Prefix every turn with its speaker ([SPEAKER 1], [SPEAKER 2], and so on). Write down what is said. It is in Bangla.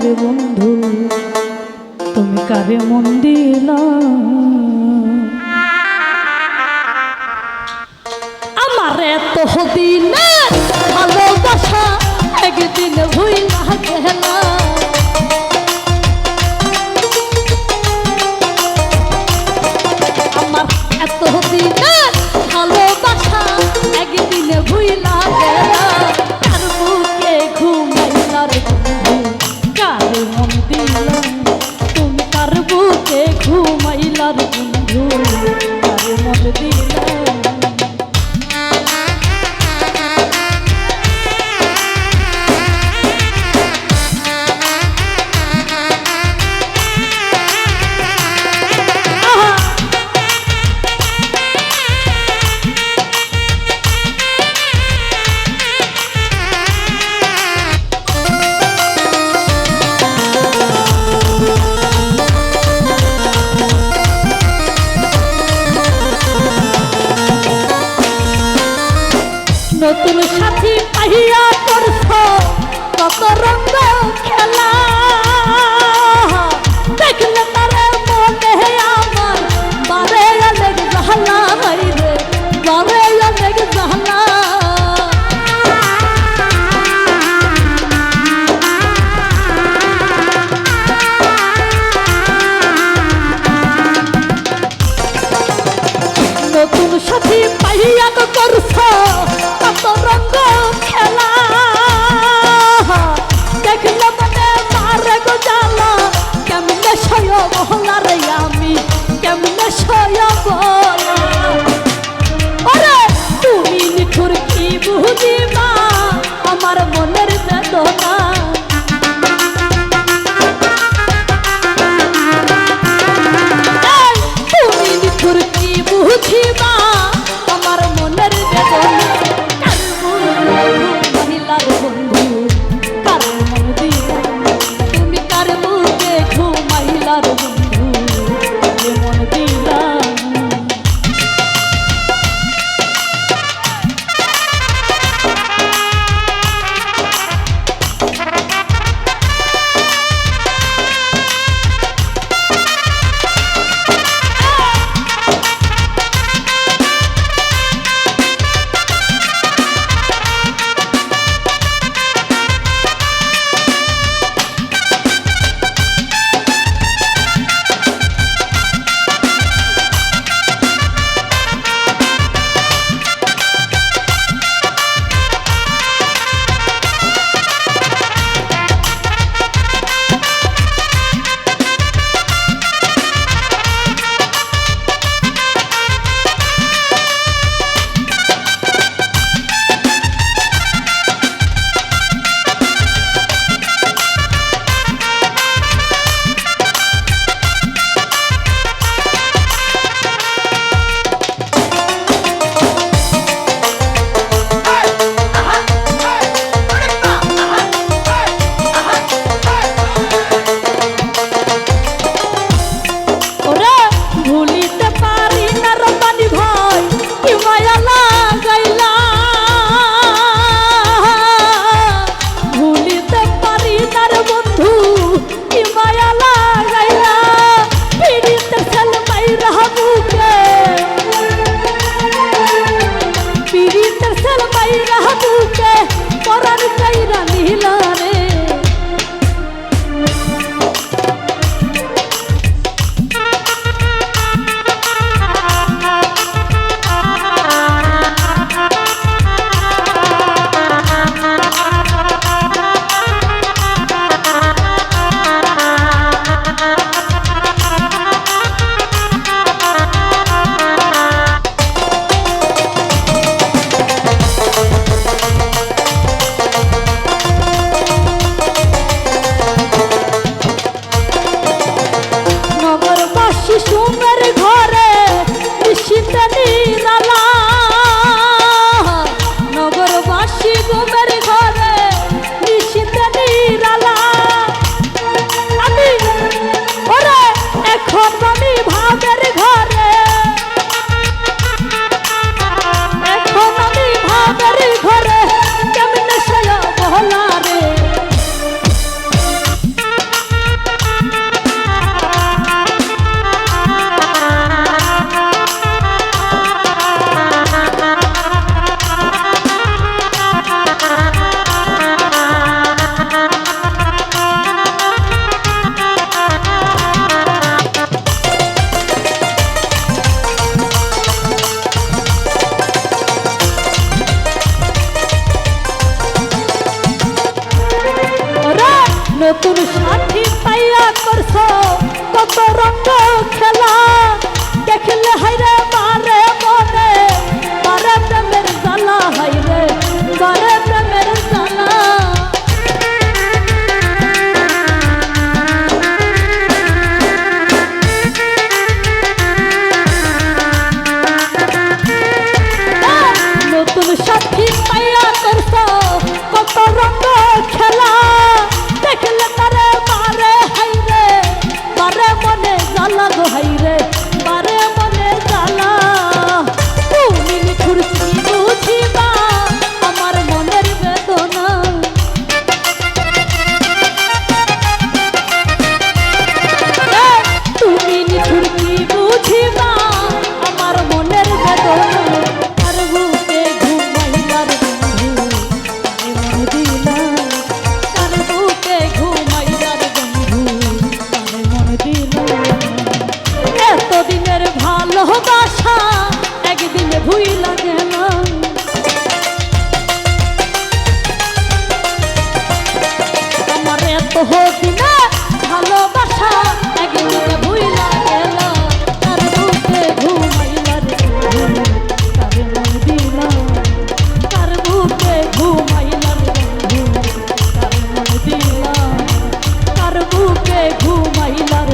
[SPEAKER 1] রে বন্ধু তুমি কারে মন দিলা আমার এত দিনের ভালোবাসা একদিন ভুইলা গেলা আমার এত দিনের ভালোবাসা একদিন ভুইলা গেলা কার বুকে ঘুমাইলা রে বন্ধু কারে মন দিলা তুমি কার বুকে ঘুমাইলা রে বন্ধু কারে মন দিলা নতুন সাথী পাইয়া করছ কত রঙ খেলা দেখলে তারে মনে আমার বারে অনেক জ্বালা রে বারে অনেক জ্বালা নতুন সাথী পাইয়া করছ কত রঙ খেলা দেখলে মনে মারে গো জ্বালা কেমনে সয় বলা রে আমি কেমনে সয় বলা ওরে তুমি নিঠুর কি বুঝিবা আমার মনের বেদনা তুমি নিঠুর কি বুঝিবা আমার মনের বেদনা নতুন সাথী পাইয়া করছো কত রঙ্গ খেলা, দেখলে হাইরে মারে মনে মারে প্রেমের জ্বালা, হাইরে মারে প্রেমের জ্বালা। নতুন সাথী পাইয়া করছো কত রঙ্গ খেলা, দেখলে তারে মারে হাইরে মারে মনে জ্বালা গো, হাইরে মারে মনে জ্বালা। তুমি নিঠুর কি বুঝিবা আমার মনের বেদনা, তুমি নিঠুর কি বুঝিবা আমার মনের বেদনা। আর বুকে ঘুমাইবার বন্ধু মন দিলাম, আর বুকে ঘুমাইবার বন্ধু মন দিলাম। এতদিনের ভালোবাসা একদিনে ভুইলা গেলাম, আমার এত দিনে ভালোবাসা একদিনে ভুইলা গেলাম। তার বুকে ঘুমাইলার বন্ধু তারে মন দিলাম, তার বুকে ঘুমাইলার বন্ধু তারে মন দিলাম, তার বুকে ঘুমাইলার